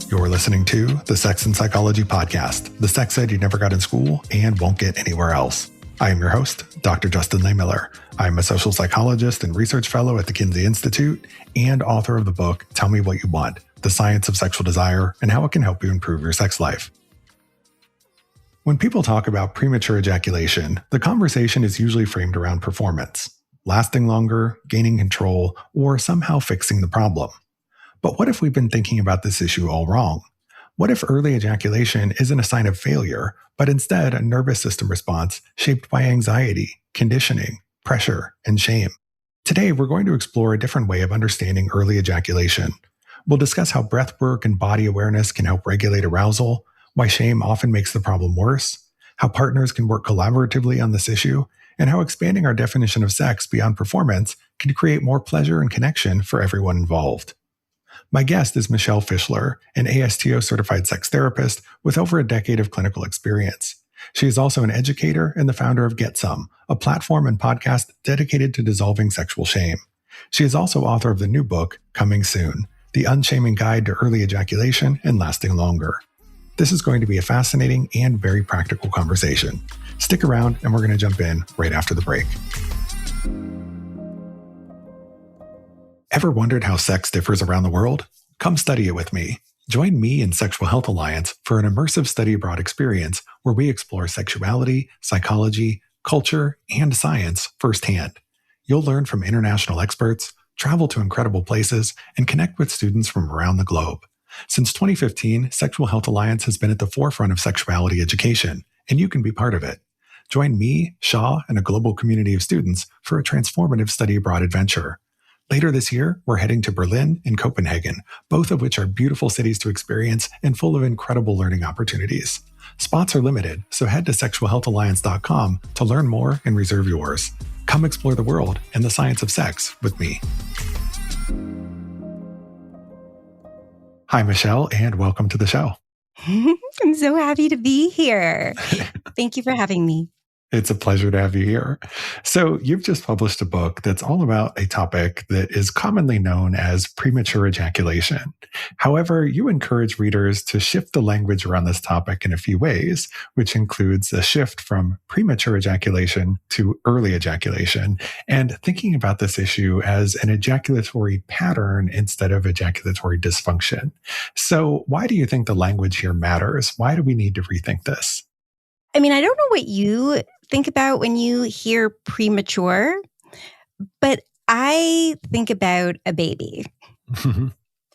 You're listening to the Sex and Psychology Podcast, the sex ed you never got in school and won't get anywhere else. I am your host, Dr. Justin Lay Miller. I'm a social psychologist and research fellow at the Kinsey Institute and author of the book, Tell Me What You Want, The Science of Sexual Desire and How It Can Help You Improve Your Sex Life. When people talk about premature ejaculation, the conversation is usually framed around performance, lasting longer, gaining control, or somehow fixing the problem. But what if we've been thinking about this issue all wrong? What if early ejaculation isn't a sign of failure, but instead a nervous system response shaped by anxiety, conditioning, pressure, and shame? Today, we're going to explore a different way of understanding early ejaculation. We'll discuss how breath work and body awareness can help regulate arousal, why shame often makes the problem worse, how partners can work collaboratively on this issue, and how expanding our definition of sex beyond performance can create more pleasure and connection for everyone involved. My guest is Michelle Fischler, an ASTO certified sex therapist with over a decade of clinical experience. She is also an educator and the founder of Get Some, a platform and podcast dedicated to dissolving sexual shame. She is also author of the new book, Coming Soon, The Unshaming Guide to Early Ejaculation and Lasting Longer. This is going to be a fascinating and very practical conversation. Stick around and we're going to jump in right after the break. Ever wondered how sex differs around the world? Come study it with me. Join me and Sexual Health Alliance for an immersive study abroad experience where we explore sexuality, psychology, culture, and science firsthand. You'll learn from international experts, travel to incredible places, and connect with students from around the globe. Since 2015, Sexual Health Alliance has been at the forefront of sexuality education, and you can be part of it. Join me, Shaw, and a global community of students for a transformative study abroad adventure. Later this year, we're heading to Berlin and Copenhagen, both of which are beautiful cities to experience and full of incredible learning opportunities. Spots are limited, so head to sexualhealthalliance.com to learn more and reserve yours. Come explore the world and the science of sex with me. Hi, Michelle, and welcome to the show. I'm so happy to be here. Thank you for having me. It's a pleasure to have you here. So you've just published a book that's all about a topic that is commonly known as premature ejaculation. However, you encourage readers to shift the language around this topic in a few ways, which includes a shift from premature ejaculation to early ejaculation, and thinking about this issue as an ejaculatory pattern instead of ejaculatory dysfunction. So why do you think the language here matters? Why do we need to rethink this? I mean, I don't know what you think about when you hear premature, but I think about a baby,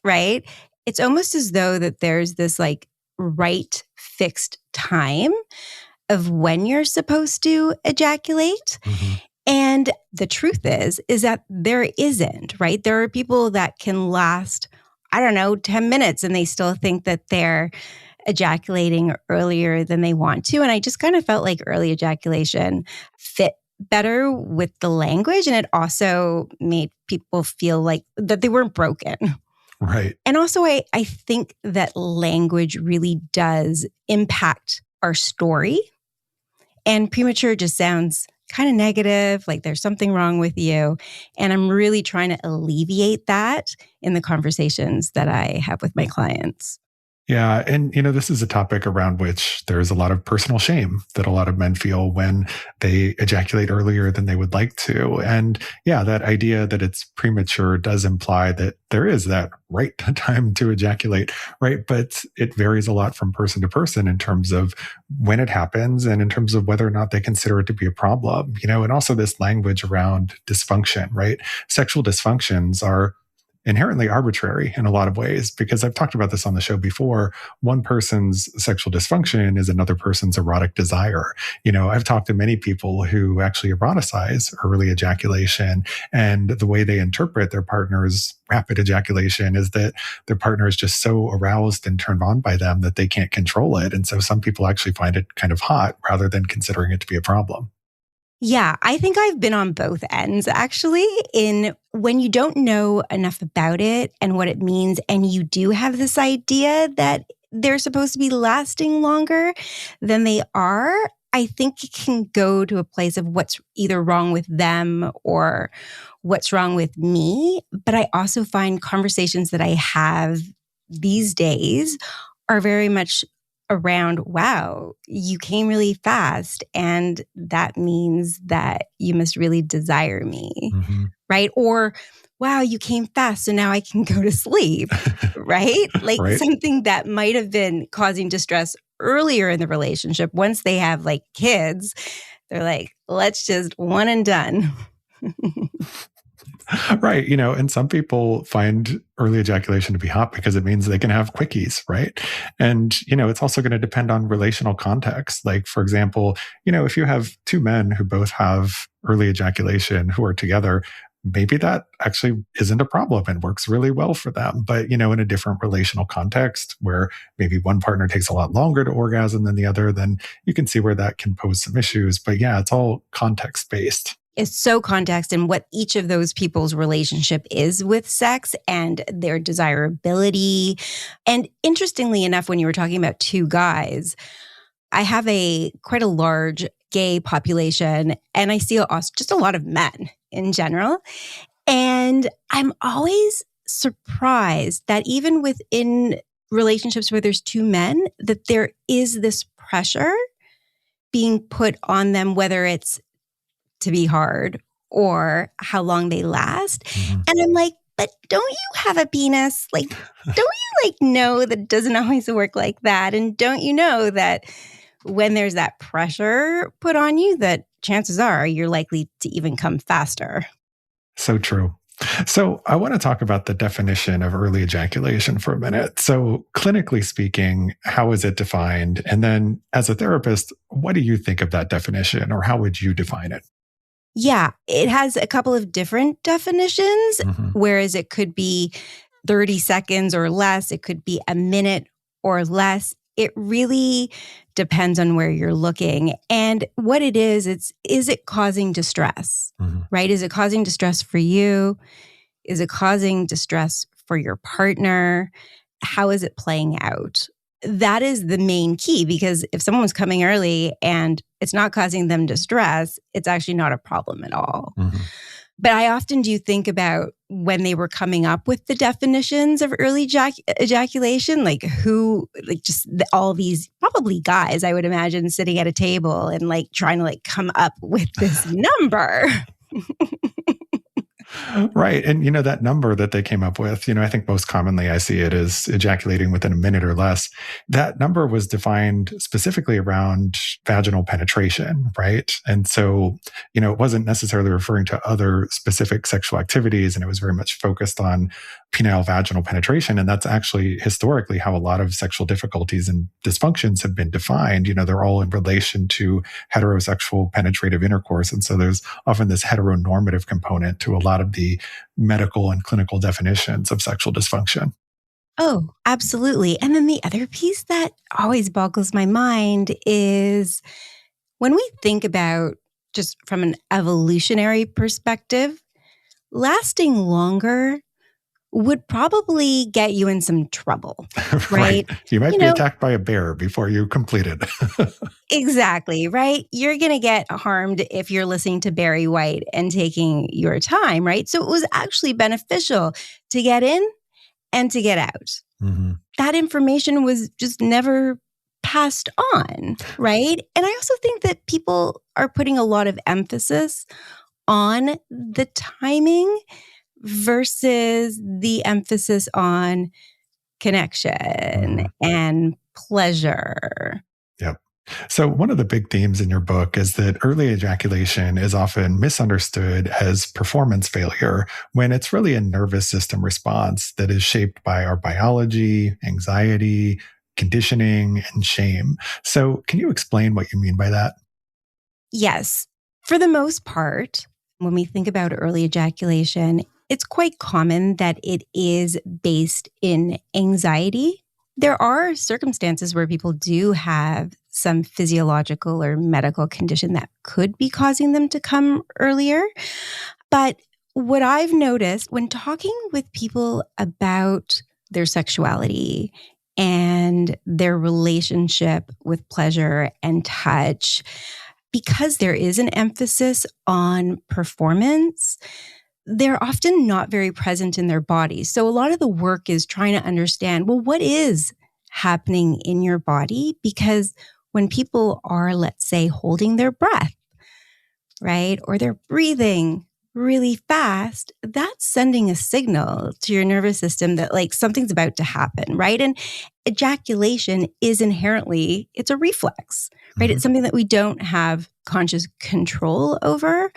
right? It's almost as though that there's this right fixed time of when you're supposed to ejaculate. Mm-hmm. And the truth is that there isn't, right? There are people that can last, 10 minutes and they still think that they're ejaculating earlier than they want to. And I just kind of felt like early ejaculation fit better with the language. And it also made people feel like that they weren't broken. Right. And also, I think that language really does impact our story. And premature just sounds kind of negative, like there's something wrong with you. And I'm really trying to alleviate that in the conversations that I have with my clients. Yeah. And, this is a topic around which there's a lot of personal shame that a lot of men feel when they ejaculate earlier than they would like to. And yeah, that idea that it's premature does imply that there is that right time to ejaculate, right? But it varies a lot from person to person in terms of when it happens and in terms of whether or not they consider it to be a problem, and also this language around dysfunction, right? Sexual dysfunctions are inherently arbitrary in a lot of ways, because I've talked about this on the show before. One person's sexual dysfunction is another person's erotic desire. I've talked to many people who actually eroticize early ejaculation, and the way they interpret their partner's rapid ejaculation is that their partner is just so aroused and turned on by them that they can't control it. And so some people actually find it kind of hot rather than considering it to be a problem. Yeah, I think I've been on both ends, actually, in when you don't know enough about it and what it means, and you do have this idea that they're supposed to be lasting longer than they are. I think it can go to a place of what's either wrong with them or what's wrong with me. But I also find conversations that I have these days are very much around, wow, you came really fast. And that means that you must really desire me, right? Or, wow, you came fast, so now I can go to sleep, right? Like Right. something that might have been causing distress earlier in the relationship. Once they have like kids, they're like, let's just one and done. Right. And some people find early ejaculation to be hot because it means they can have quickies, right? And, it's also going to depend on relational context. Like, for example, if you have two men who both have early ejaculation who are together, maybe that actually isn't a problem and works really well for them. But, in a different relational context where maybe one partner takes a lot longer to orgasm than the other, then you can see where that can pose some issues. But yeah, it's all context based. It's so context and what each of those people's relationship is with sex and their desirability. And interestingly enough, when you were talking about two guys, I have quite a large gay population and I see just a lot of men in general. And I'm always surprised that even within relationships where there's two men, that there is this pressure being put on them, whether it's to be hard or how long they last. And I'm like, but don't you have a penis? Like, don't you know that it doesn't always work like that? And don't you know that when there's that pressure put on you, that chances are you're likely to even come faster? So true. So I want to talk about the definition of early ejaculation for a minute. So clinically speaking, how is it defined? And then as a therapist, what do you think of that definition, or how would you define it? Yeah, it has a couple of different definitions, whereas it could be 30 seconds or less. It could be a minute or less. It really depends on where you're looking. And what it is it causing distress, right? Is it causing distress for you? Is it causing distress for your partner? How is it playing out? That is the main key, because if someone was coming early and it's not causing them distress, it's actually not a problem at all. But I often do think about when they were coming up with the definitions of early ejaculation, like all these probably guys, I would imagine, sitting at a table and like trying to like come up with this number. Right. And, that number that they came up with, I think most commonly I see it as ejaculating within a minute or less. That number was defined specifically around vaginal penetration, right? And so, it wasn't necessarily referring to other specific sexual activities, and it was very much focused on penile vaginal penetration. And that's actually historically how a lot of sexual difficulties and dysfunctions have been defined. They're all in relation to heterosexual penetrative intercourse. And so there's often this heteronormative component to a lot of the medical and clinical definitions of sexual dysfunction. Oh, absolutely. And then the other piece that always boggles my mind is when we think about, just from an evolutionary perspective, lasting longer would probably get you in some trouble, right? You might be attacked by a bear before you complete it. Exactly, right? You're going to get harmed if you're listening to Barry White and taking your time, right? So it was actually beneficial to get in and to get out. That information was just never passed on, right? And I also think that people are putting a lot of emphasis on the timing versus the emphasis on connection and pleasure. Yep. So one of the big themes in your book is that early ejaculation is often misunderstood as performance failure, when it's really a nervous system response that is shaped by our biology, anxiety, conditioning, and shame. So can you explain what you mean by that? Yes. For the most part, when we think about early ejaculation, it's quite common that it is based in anxiety. There are circumstances where people do have some physiological or medical condition that could be causing them to come earlier. But what I've noticed when talking with people about their sexuality and their relationship with pleasure and touch, because there is an emphasis on performance, they're often not very present in their bodies. So a lot of the work is trying to understand, well, what is happening in your body? Because when people are, let's say, holding their breath, right, or they're breathing really fast, that's sending a signal to your nervous system that like something's about to happen, right? And ejaculation is inherently, it's a reflex, right? It's something that we don't have conscious control over.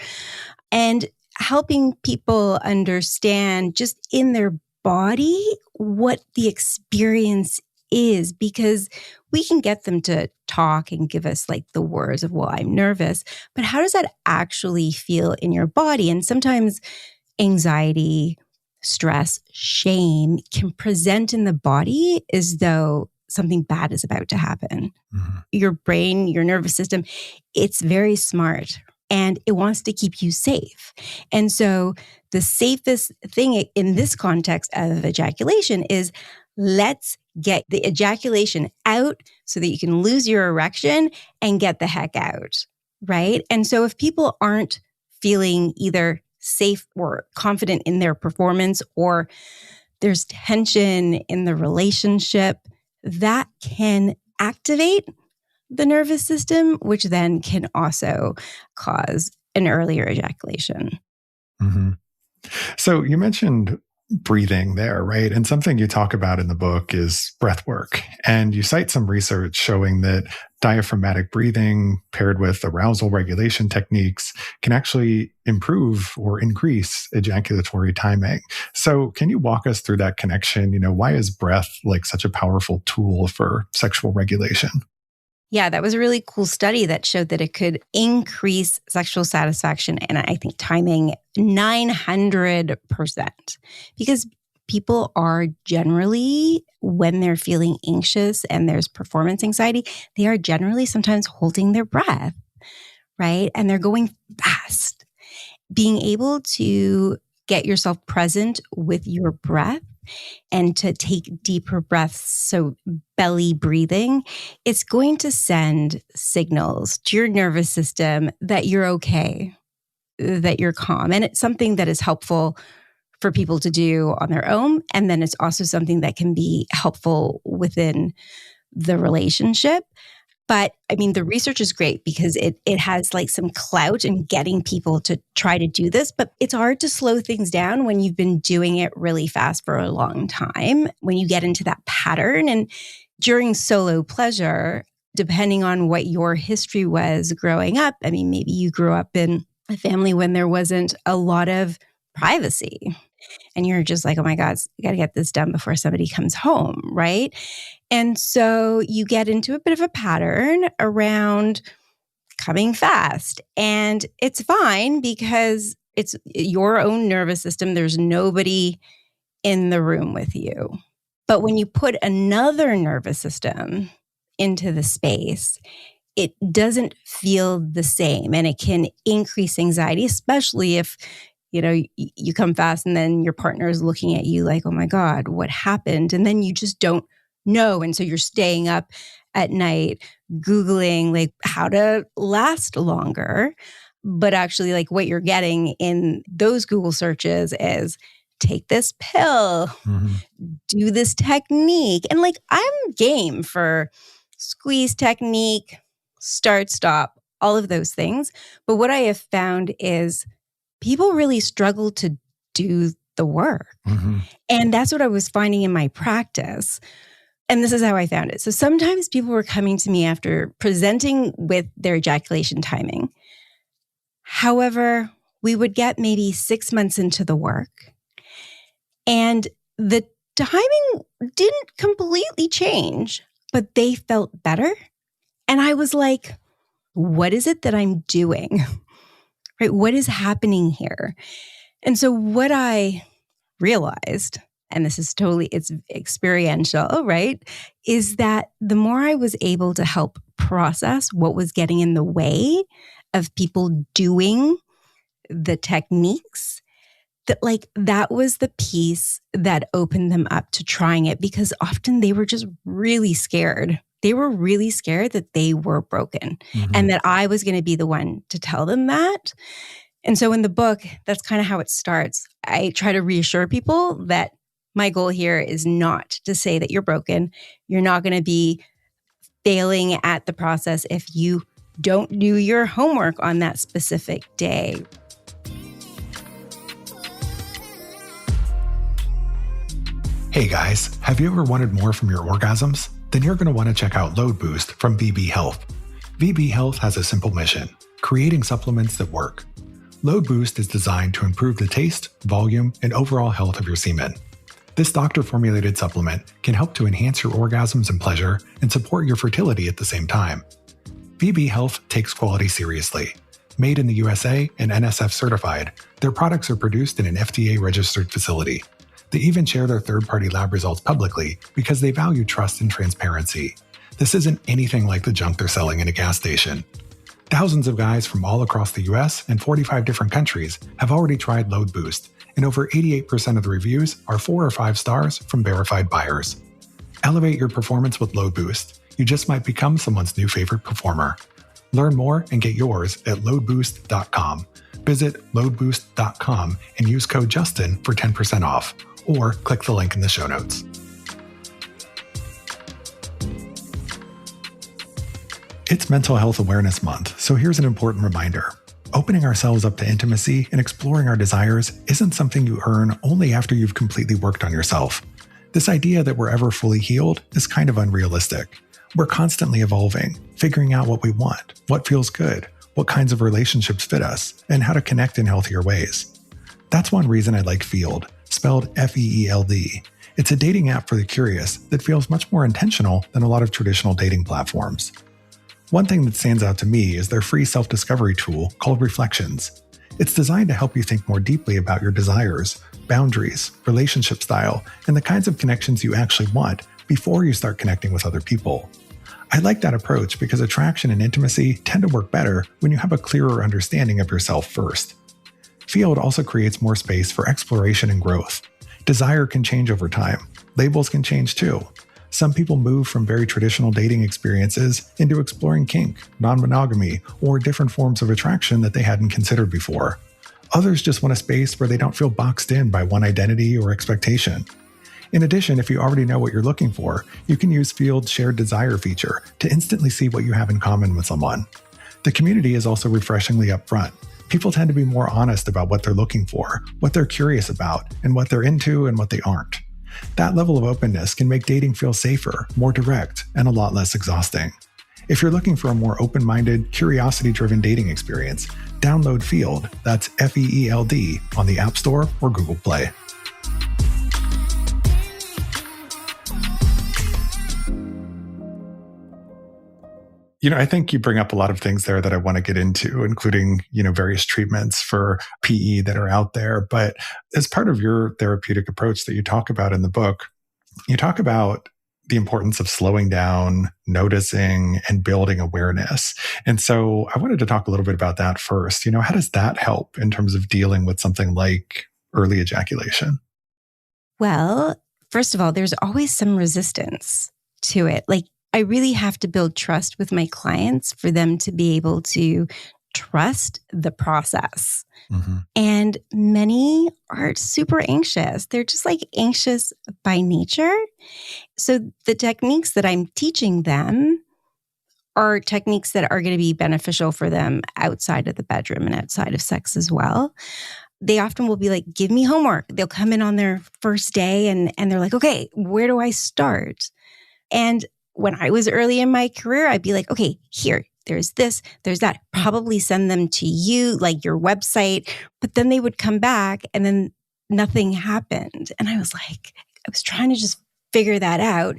And helping people understand just in their body what the experience is, because we can get them to talk and give us like the words of, well, I'm nervous, but how does that actually feel in your body? And sometimes anxiety, stress, shame can present in the body as though something bad is about to happen. Your brain, your nervous system, it's very smart and it wants to keep you safe. And so the safest thing in this context of ejaculation is let's get the ejaculation out so that you can lose your erection and get the heck out, right? And so if people aren't feeling either safe or confident in their performance, or there's tension in the relationship, that can activate the nervous system, which then can also cause an earlier ejaculation. So you mentioned breathing there, right? And something you talk about in the book is breath work. And you cite some research showing that diaphragmatic breathing paired with arousal regulation techniques can actually improve or increase ejaculatory timing. So can you walk us through that connection? Why is breath like such a powerful tool for sexual regulation? Yeah, that was a really cool study that showed that it could increase sexual satisfaction and I think timing 900%. Because people are generally, when they're feeling anxious and there's performance anxiety, they are generally sometimes holding their breath, right? And they're going fast. Being able to get yourself present with your breath and to take deeper breaths, so belly breathing, it's going to send signals to your nervous system that you're okay, that you're calm. And it's something that is helpful for people to do on their own. And then it's also something that can be helpful within the relationship. But I mean, the research is great because it has like some clout in getting people to try to do this, but it's hard to slow things down when you've been doing it really fast for a long time, when you get into that pattern. And during solo pleasure, depending on what your history was growing up, I mean, maybe you grew up in a family when there wasn't a lot of privacy. And you're just like, oh my God, I got to get this done before somebody comes home, right? And so you get into a bit of a pattern around coming fast. And it's fine because it's your own nervous system. There's nobody in the room with you. But when you put another nervous system into the space, it doesn't feel the same. And it can increase anxiety, especially if you come fast and then your partner is looking at you like, oh my God, what happened? And then you just don't know. And so you're staying up at night, Googling like how to last longer. But actually like what you're getting in those Google searches is take this pill, do this technique. And like I'm game for squeeze technique, start, stop, all of those things. But what I have found is people really struggle to do the work. And that's what I was finding in my practice. And this is how I found it. So sometimes people were coming to me after presenting with their ejaculation timing. However, we would get maybe 6 months into the work and the timing didn't completely change, but they felt better. And I was like, what is it that I'm doing? Right? What is happening here? And so what I realized, and this is it's experiential, right? Is that the more I was able to help process what was getting in the way of people doing the techniques, that was the piece that opened them up to trying it, because often they were just really scared. They were really scared that they were broken and that I was going to be the one to tell them that. And so in the book, that's kind of how it starts. I try to reassure people that my goal here is not to say that you're broken. You're not going to be failing at the process if you don't do your homework on that specific day. Hey guys, have you ever wanted more from your orgasms? Then you're going to want to check out Load Boost from VB Health. VB Health has a simple mission: creating supplements that work. Load Boost is designed to improve the taste, volume, and overall health of your semen. This doctor-formulated supplement can help to enhance your orgasms and pleasure and support your fertility at the same time. VB Health takes quality seriously. Made in the USA and NSF certified, their products are produced in an FDA-registered facility. They even share their third-party lab results publicly because they value trust and transparency. This isn't anything like the junk they're selling in a gas station. Thousands of guys from all across the US and 45 different countries have already tried Load Boost, and over 88% of the reviews are 4 or 5 stars from verified buyers. Elevate your performance with Load Boost. You just might become someone's new favorite performer. Learn more and get yours at loadboost.com. Visit loadboost.com and use code Justin for 10% off, or click the link in the show notes. It's Mental Health Awareness Month, so here's an important reminder. Opening ourselves up to intimacy and exploring our desires isn't something you earn only after you've completely worked on yourself. This idea that we're ever fully healed is kind of unrealistic. We're constantly evolving, figuring out what we want, what feels good, what kinds of relationships fit us, and how to connect in healthier ways. That's one reason I like Feeld, spelled F-E-E-L-D. It's a dating app for the curious that feels much more intentional than a lot of traditional dating platforms. One thing that stands out to me is their free self-discovery tool called Reflections. It's designed to help you think more deeply about your desires, boundaries, relationship style, and the kinds of connections you actually want before you start connecting with other people. I like that approach because attraction and intimacy tend to work better when you have a clearer understanding of yourself first. Feeld also creates more space for exploration and growth. Desire can change over time. Labels can change too. Some people move from very traditional dating experiences into exploring kink, non-monogamy, or different forms of attraction that they hadn't considered before. Others just want a space where they don't feel boxed in by one identity or expectation. In addition, if you already know what you're looking for, you can use Feeld's Shared Desire feature to instantly see what you have in common with someone. The community is also refreshingly upfront. People tend to be more honest about what they're looking for, what they're curious about, and what they're into and what they aren't. That level of openness can make dating feel safer, more direct, and a lot less exhausting. If you're looking for a more open-minded, curiosity-driven dating experience, download Feeld, that's F-E-E-L-D, on the App Store or Google Play. I think you bring up a lot of things there that I want to get into, including, various treatments for PE that are out there. But as part of your therapeutic approach that you talk about in the book, you talk about the importance of slowing down, noticing, and building awareness. And so I wanted to talk a little bit about that first. How does that help in terms of dealing with something like early ejaculation? Well, first of all, there's always some resistance to it. I really have to build trust with my clients for them to be able to trust the process. Mm-hmm. And many are super anxious. They're just anxious by nature. So the techniques that I'm teaching them are techniques that are going to be beneficial for them outside of the bedroom and outside of sex as well. They often will be like, give me homework. They'll come in on their first day and they're like, okay, where do I start? And when I was early in my career, I'd be like, okay, here, there's this, there's that. Probably send them to you, your website. But then they would come back and then nothing happened. And I was trying to just figure that out.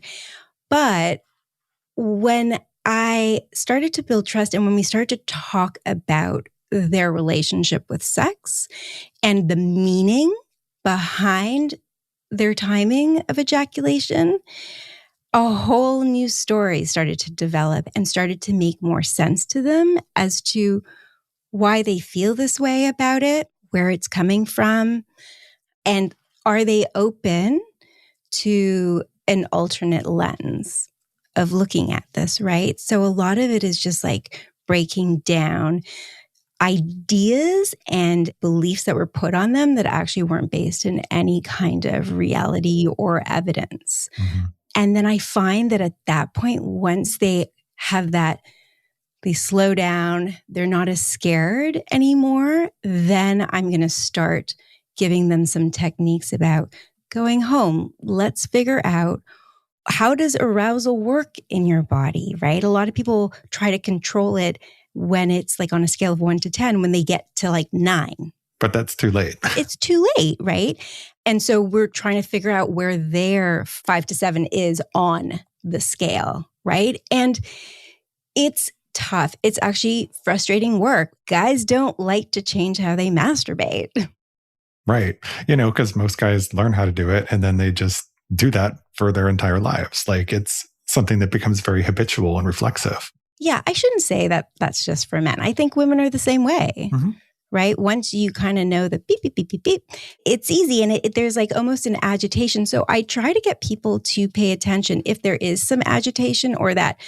But when I started to build trust and when we started to talk about their relationship with sex and the meaning behind their timing of ejaculation, a whole new story started to develop and started to make more sense to them as to why they feel this way about it, where it's coming from, and are they open to an alternate lens of looking at this, right? So a lot of it is just breaking down ideas and beliefs that were put on them that actually weren't based in any kind of reality or evidence. Mm-hmm. And then I find that at that point, once they have that, they slow down, they're not as scared anymore, then I'm going to start giving them some techniques about going home. Let's figure out, how does arousal work in your body, right? A lot of people try to control it when it's like on a scale of 1 to 10, when they get to like 9. But that's too late. It's too late, right? And so we're trying to figure out where their 5 to 7 is on the scale, right? And it's tough. It's actually frustrating work. Guys don't like to change how they masturbate. Right. Because most guys learn how to do it and then they just do that for their entire lives. Like it's something that becomes very habitual and reflexive. Yeah, I shouldn't say that that's just for men. I think women are the same way. Mm-hmm. Right? Once you kind of know the beep, beep, beep, beep, beep, it's easy. And there's like almost an agitation. So I try to get people to pay attention if there is some agitation or that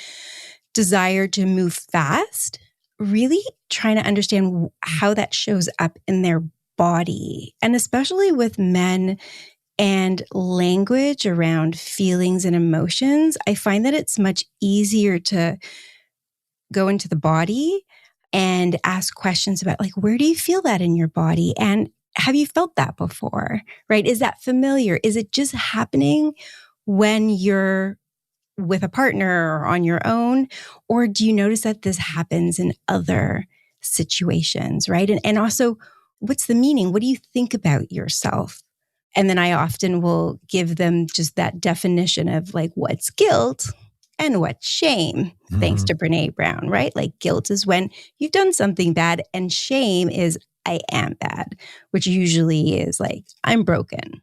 desire to move fast, really trying to understand how that shows up in their body. And especially with men and language around feelings and emotions, I find that it's much easier to go into the body and ask questions about like, where do you feel that in your body? And have you felt that before, right? Is that familiar? Is it just happening when you're with a partner or on your own? Or do you notice that this happens in other situations, right? And also, what's the meaning? What do you think about yourself? And then I often will give them just that definition of like, what's guilt and what's shame, thanks to Brene Brown, right? Like guilt is when you've done something bad, and shame is I am bad, which usually is like, I'm broken.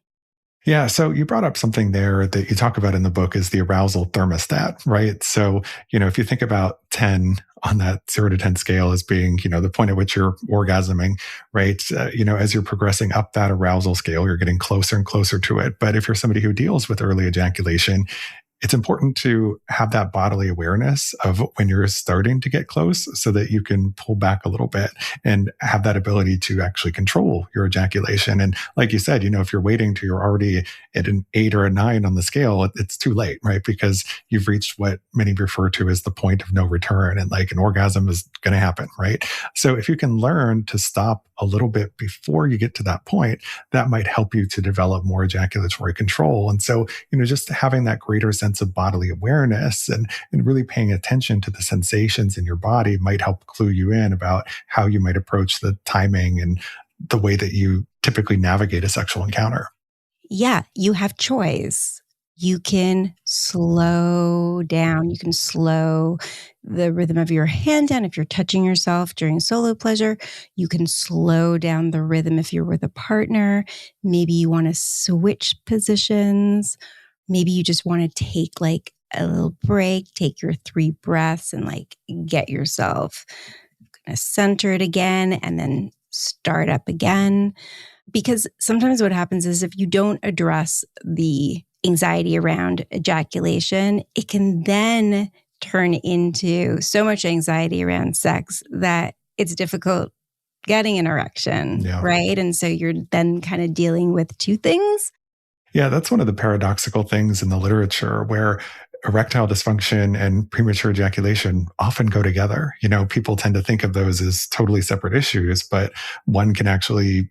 Yeah. So you brought up something there that you talk about in the book is the arousal thermostat, right? So, if you think about 10 on that 0 to 10 scale as being, the point at which you're orgasming, right? As you're progressing up that arousal scale, you're getting closer and closer to it. But if you're somebody who deals with early ejaculation, it's important to have that bodily awareness of when you're starting to get close so that you can pull back a little bit and have that ability to actually control your ejaculation. And like you said, if you're waiting till you're already at an 8 or a 9 on the scale, it's too late, right? Because you've reached what many refer to as the point of no return, and like an orgasm is going to happen, right? So if you can learn to stop a little bit before you get to that point, that might help you to develop more ejaculatory control. And so, just having that greater sense of bodily awareness and really paying attention to the sensations in your body might help clue you in about how you might approach the timing and the way that you typically navigate a sexual encounter. Yeah, you have choice. You can slow down. You can slow the rhythm of your hand down if you're touching yourself during solo pleasure. You can slow down the rhythm if you're with a partner. Maybe you want to switch positions. Maybe you just want to take like a little break, take your 3 breaths and like get yourself kind of centered again and then start up again. Because sometimes what happens is if you don't address the anxiety around ejaculation, it can then turn into so much anxiety around sex that it's difficult getting an erection, right? And so you're then kind of dealing with 2 things. Yeah, that's one of the paradoxical things in the literature where erectile dysfunction and premature ejaculation often go together. People tend to think of those as totally separate issues, but one can actually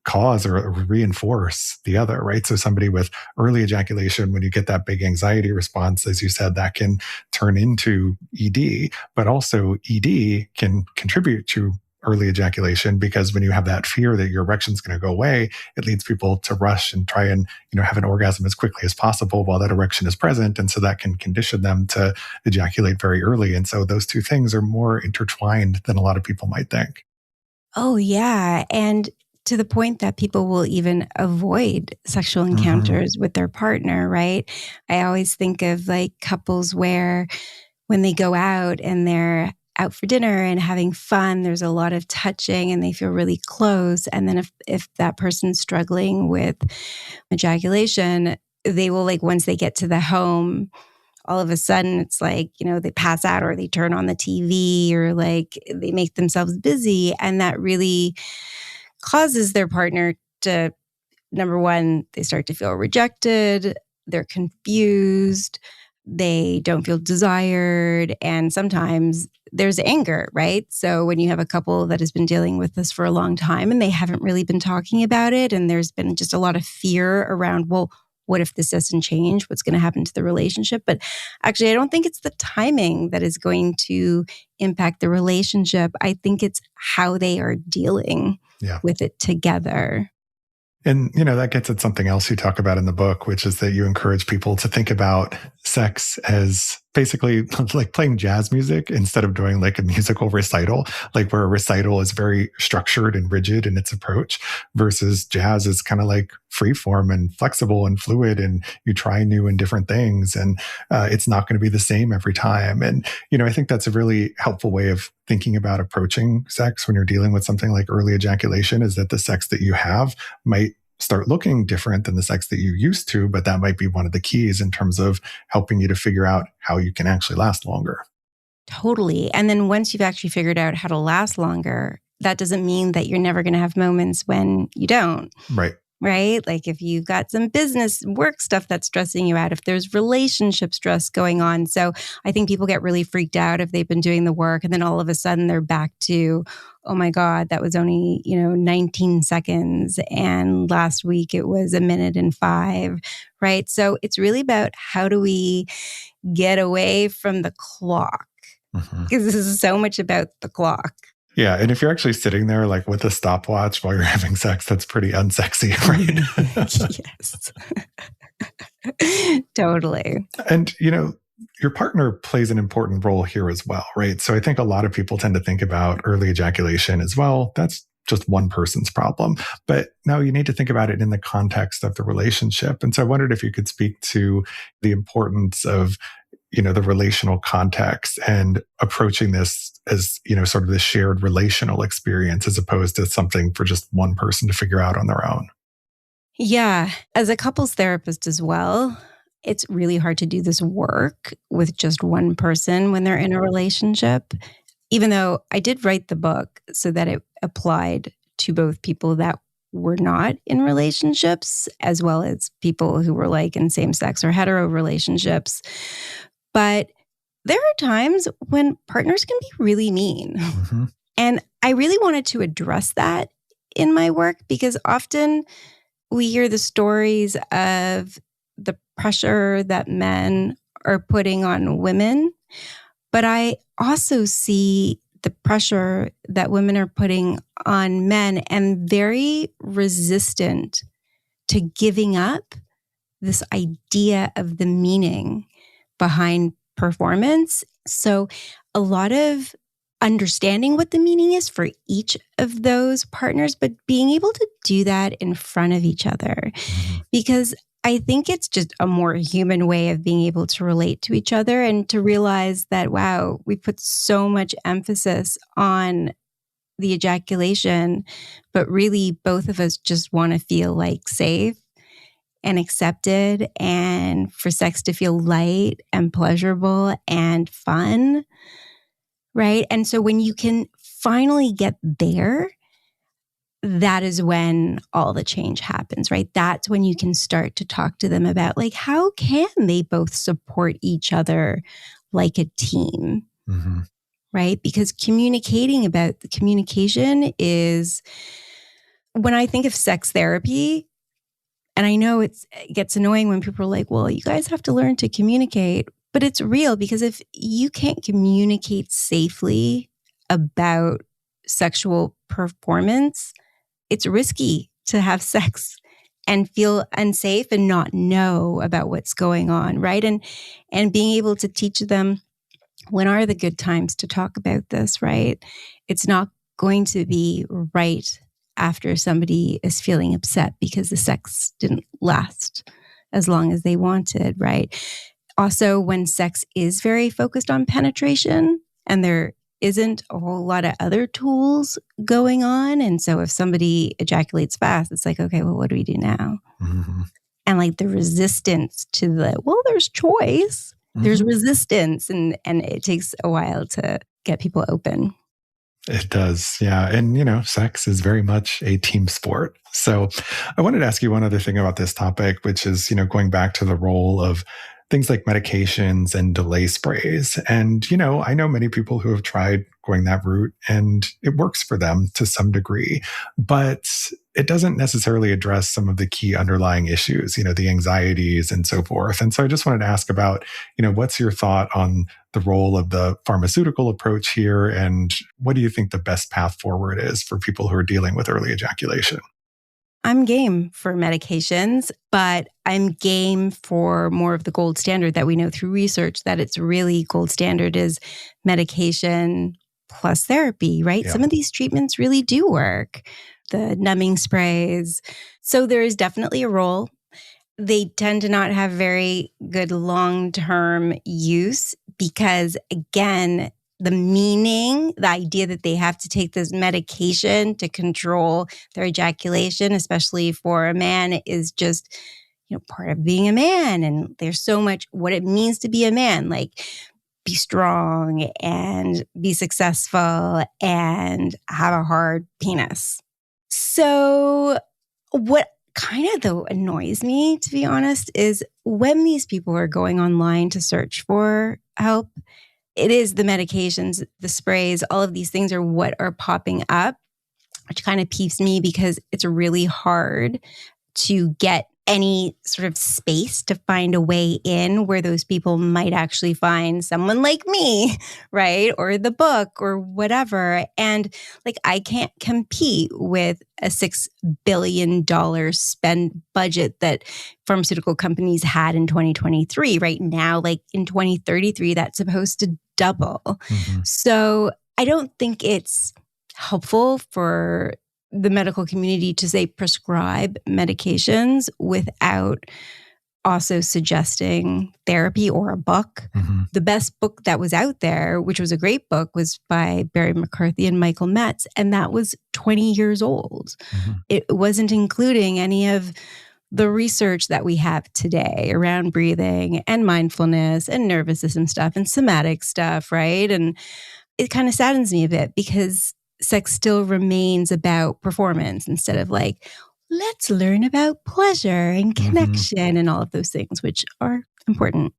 cause or reinforce the other, right? So somebody with early ejaculation, when you get that big anxiety response, as you said, that can turn into ED, but also ED can contribute to early ejaculation because when you have that fear that your erection is going to go away, it leads people to rush and try and have an orgasm as quickly as possible while that erection is present. And so that can condition them to ejaculate very early. And so those 2 things are more intertwined than a lot of people might think. Oh, yeah. And to the point that people will even avoid sexual encounters with their partner, right? I always think of like couples where when they go out and they're out for dinner and having fun, there's a lot of touching and they feel really close. And then if that person's struggling with ejaculation, they will like, once they get to the home, all of a sudden it's like, they pass out or they turn on the TV or like they make themselves busy. And that really causes their partner to, number one, they start to feel rejected, they're confused, they don't feel desired, and sometimes there's anger, right? So when you have a couple that has been dealing with this for a long time and they haven't really been talking about it, and there's been just a lot of fear around, well, what if this doesn't change? What's going to happen to the relationship? But actually, I don't think it's the timing that is going to impact the relationship. I think it's how they are dealing with it together. And, that gets at something else you talk about in the book, which is that you encourage people to think about sex as basically like playing jazz music instead of doing like a musical recital, like where a recital is very structured and rigid in its approach versus jazz is kind of like free form and flexible and fluid, and you try new and different things, and it's not going to be the same every time. And, I think that's a really helpful way of thinking about approaching sex when you're dealing with something like early ejaculation, is that the sex that you have might start looking different than the sex that you used to, but that might be one of the keys in terms of helping you to figure out how you can actually last longer. Totally. And then once you've actually figured out how to last longer, that doesn't mean that you're never going to have moments when you don't. Right? Like if you've got some business work stuff that's stressing you out, if there's relationship stress going on. So I think people get really freaked out if they've been doing the work and then all of a sudden they're back to, oh my God, that was only, 19 seconds. And last week it was 1:05, right? So it's really about how do we get away from the clock? Because this is so much about the clock. Yeah. And if you're actually sitting there like with a stopwatch while you're having sex, that's pretty unsexy, right? Yes. Totally. And, your partner plays an important role here as well, right? So I think a lot of people tend to think about early ejaculation as well. That's just one person's problem. But no, you need to think about it in the context of the relationship. And so I wondered if you could speak to the importance of the relational context and approaching this as, sort of the shared relational experience as opposed to something for just one person to figure out on their own. Yeah. As a couples therapist as well, it's really hard to do this work with just one person when they're in a relationship, even though I did write the book so that it applied to both people that were not in relationships as well as people who were like in same-sex or hetero relationships. But there are times when partners can be really mean. And I really wanted to address that in my work because often we hear the stories of the pressure that men are putting on women. But I also see the pressure that women are putting on men and very resistant to giving up this idea of the meaning behind performance. So a lot of understanding what the meaning is for each of those partners, but being able to do that in front of each other. Because I think it's just a more human way of being able to relate to each other and to realize that, wow, we put so much emphasis on the ejaculation, but really both of us just want to feel like safe and accepted, and for sex to feel light and pleasurable and fun, right? And so when you can finally get there, that is when all the change happens, right? That's when you can start to talk to them about like, how can they both support each other like a team, right? Because communicating about the communication is, when I think of sex therapy, and I know it gets annoying when people are like, well, you guys have to learn to communicate. But it's real, because if you can't communicate safely about sexual performance, it's risky to have sex and feel unsafe and not know about what's going on, right? And being able to teach them, when are the good times to talk about this, right? It's not going to be right after somebody is feeling upset because the sex didn't last as long as they wanted, right? Also, when sex is very focused on penetration and there isn't a whole lot of other tools going on. And so if somebody ejaculates fast, it's like, okay, well, what do we do now? And like the resistance to the, well, there's choice, there's resistance and it takes a while to get people open. It does. Yeah. And, sex is very much a team sport. So I wanted to ask you one other thing about this topic, which is, going back to the role of things like medications and delay sprays. And, I know many people who have tried going that route and it works for them to some degree, but it doesn't necessarily address some of the key underlying issues, the anxieties and so forth. And so I just wanted to ask about, what's your thought on the role of the pharmaceutical approach here? And what do you think the best path forward is for people who are dealing with early ejaculation? I'm game for medications, but I'm game for more of the gold standard that we know through research that it's really gold standard is medication plus therapy, right? Yeah. Some of these treatments really do work. The numbing sprays. So there is definitely a role. They tend to not have very good long-term use because, again, the idea that they have to take this medication to control their ejaculation, especially for a man, is just, part of being a man. And there's so much what it means to be a man, like be strong and be successful and have a hard penis. So what kind of though annoys me, to be honest, is when these people are going online to search for help, it is the medications, the sprays, all of these things are what are popping up, which kind of peeves me because it's really hard to get any sort of space to find a way in where those people might actually find someone like me, right? Or the book or whatever. And I can't compete with a $6 billion spend budget that pharmaceutical companies had in 2023. Right now, in 2033, that's supposed to double. Mm-hmm. So I don't think it's helpful for the medical community to say prescribe medications without also suggesting therapy or a book. Mm-hmm. The best book that was out there, which was a great book, was by Barry McCarthy and Michael Metz, and that was 20 years old. Mm-hmm. It wasn't including any of the research that we have today around breathing and mindfulness and nervous system stuff and somatic stuff, right? And it kind of saddens me a bit because sex still remains about performance instead of let's learn about pleasure and connection and all of those things, which are important.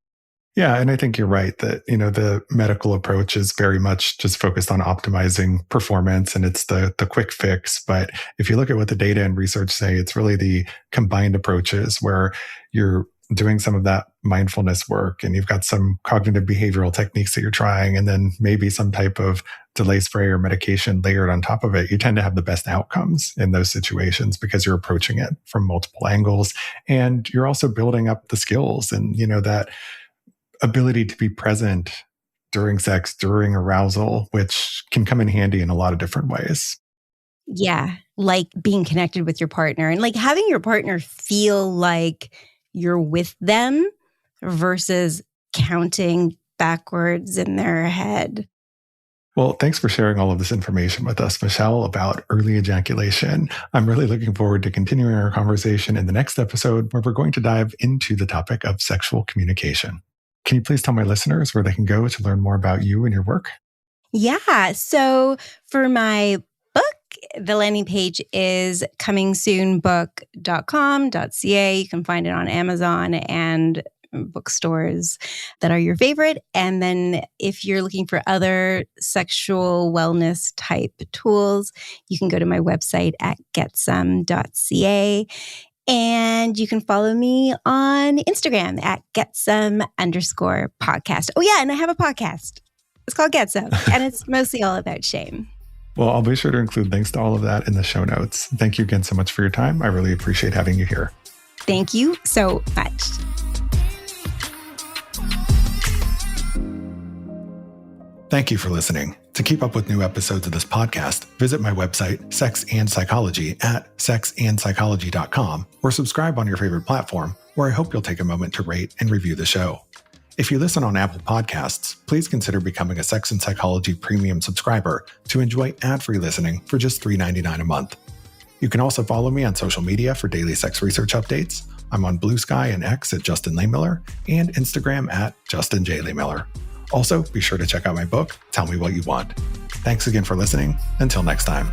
Yeah. And I think you're right that, the medical approach is very much just focused on optimizing performance and it's the quick fix. But if you look at what the data and research say, it's really the combined approaches where you're doing some of that mindfulness work and you've got some cognitive behavioral techniques that you're trying and then maybe some type of delay spray or medication layered on top of it, you tend to have the best outcomes in those situations because you're approaching it from multiple angles and you're also building up the skills and, that ability to be present during sex, during arousal, which can come in handy in a lot of different ways. Yeah, like being connected with your partner and having your partner feel like you're with them versus counting backwards in their head. Well, thanks for sharing all of this information with us, Michelle, about early ejaculation. I'm really looking forward to continuing our conversation in the next episode where we're going to dive into the topic of sexual communication. Can you please tell my listeners where they can go to learn more about you and your work? Yeah. So for my book, the landing page is comingsoonbook.com.ca. You can find it on Amazon and bookstores that are your favorite. And then if you're looking for other sexual wellness type tools, you can go to my website at getsome.ca. And you can follow me on Instagram at getsome_podcast. Oh yeah, and I have a podcast. It's called Get Some, and it's mostly all about shame. Well, I'll be sure to include links to all of that in the show notes. Thank you again so much for your time. I really appreciate having you here. Thank you so much. Thank you for listening. To keep up with new episodes of this podcast, visit my website, Sex and Psychology, at sexandpsychology.com, or subscribe on your favorite platform, where I hope you'll take a moment to rate and review the show. If you listen on Apple Podcasts, please consider becoming a Sex and Psychology Premium subscriber to enjoy ad-free listening for just $3.99 a month. You can also follow me on social media for daily sex research updates, I'm on Blue Sky and X at Justin Lehmiller and Instagram at Justin J. Lehmiller. Also, be sure to check out my book, Tell Me What You Want. Thanks again for listening. Until next time.